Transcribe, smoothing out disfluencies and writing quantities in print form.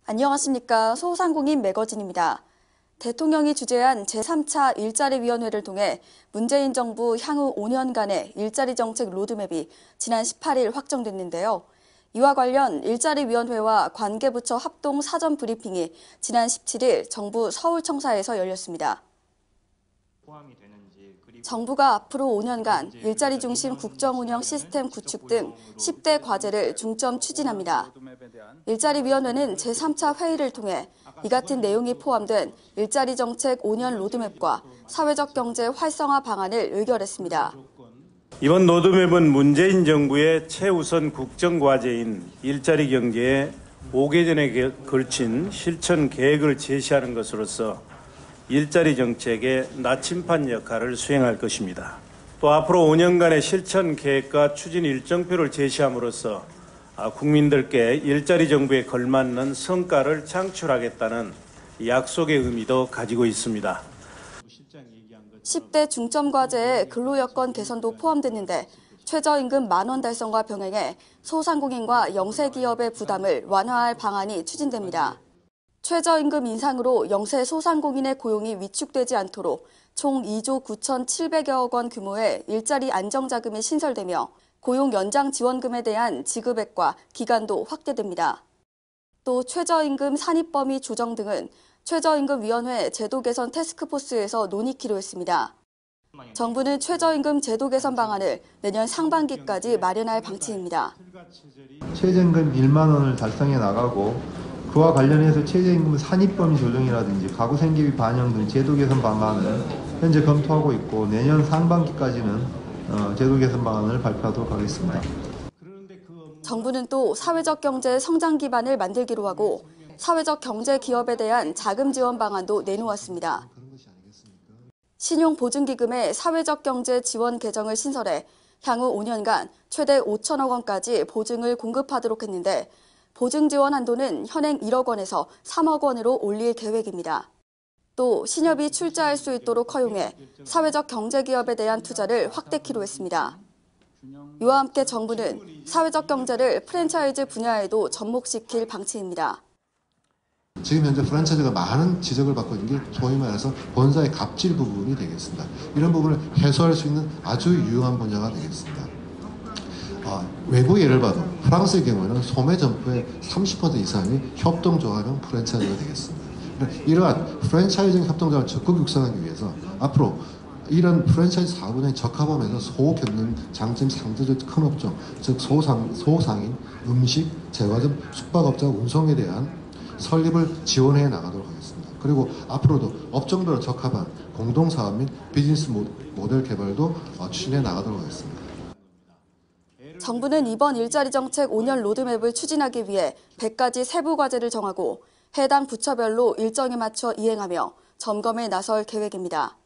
안녕하십니까. 소상공인 매거진입니다. 대통령이 주재한 제3차 일자리위원회를 통해 문재인 정부 향후 5년간의 일자리 정책 로드맵이 지난 18일 확정됐는데요. 이와 관련 일자리위원회와 관계부처 합동 사전 브리핑이 지난 17일 정부 서울청사에서 열렸습니다. 정부가 앞으로 5년간 일자리 중심 국정운영 시스템 구축 등 10대 과제를 중점 추진합니다. 일자리위원회는 제3차 회의를 통해 이 같은 내용이 포함된 일자리 정책 5년 로드맵과 사회적 경제 활성화 방안을 의결했습니다. 이번 로드맵은 문재인 정부의 최우선 국정과제인 일자리 경제의 5개년에 걸친 실천 계획을 제시하는 것으로서 일자리 정책의 나침반 역할을 수행할 것입니다. 또 앞으로 5년간의 실천 계획과 추진 일정표를 제시함으로써 국민들께 일자리 정부에 걸맞는 성과를 창출하겠다는 약속의 의미도 가지고 있습니다. 10대 중점 과제에 근로여건 개선도 포함됐는데 최저임금 10,000원 달성과 병행해 소상공인과 영세기업의 부담을 완화할 방안이 추진됩니다. 최저임금 인상으로 영세 소상공인의 고용이 위축되지 않도록 총 2조 9,700여억 원 규모의 일자리 안정자금이 신설되며 고용 연장 지원금에 대한 지급액과 기간도 확대됩니다. 또 최저임금 산입 범위 조정 등은 최저임금위원회 제도 개선 태스크포스에서 논의키로 했습니다. 정부는 최저임금 제도 개선 방안을 내년 상반기까지 마련할 방침입니다. 최저임금 1만 원을 달성해 나가고 그와 관련해서 최저임금 산입범위 조정이라든지 가구 생계비 반영 등 제도 개선 방안을 현재 검토하고 있고 내년 상반기까지는 제도 개선 방안을 발표하도록 하겠습니다. 정부는 또 사회적 경제 성장 기반을 만들기로 하고 사회적 경제 기업에 대한 자금 지원 방안도 내놓았습니다. 신용보증기금의 사회적 경제 지원 계정을 신설해 향후 5년간 최대 5천억 원까지 보증을 공급하도록 했는데 보증 지원 한도는 현행 1억 원에서 3억 원으로 올릴 계획입니다. 또 신협이 출자할 수 있도록 허용해 사회적 경제기업에 대한 투자를 확대키로 했습니다. 이와 함께 정부는 사회적 경제를 프랜차이즈 분야에도 접목시킬 방침입니다. 지금 현재 프랜차이즈가 많은 지적을 받고 있는 게 소위 말해서 본사의 갑질 부분이 되겠습니다. 이런 부분을 해소할 수 있는 아주 유용한 분야가 되겠습니다. 외국 예를 봐도 프랑스의 경우에는 소매 점포의 30% 이상이 협동조합형 프랜차이즈가 되겠습니다. 이러한 프랜차이즈형 협동조합을 적극 육성하기 위해서 앞으로 이런 프랜차이즈 사업 운영에 적합하면서 소규모 장점 상대적 큰 업종, 즉 소상인, 음식, 제과점, 숙박업자, 운송에 대한 설립을 지원해 나가도록 하겠습니다. 그리고 앞으로도 업종별로 적합한 공동사업 및 비즈니스 모델 개발도 추진해 나가도록 하겠습니다. 정부는 이번 일자리 정책 5년 로드맵을 추진하기 위해 100가지 세부 과제를 정하고 해당 부처별로 일정에 맞춰 이행하며 점검에 나설 계획입니다.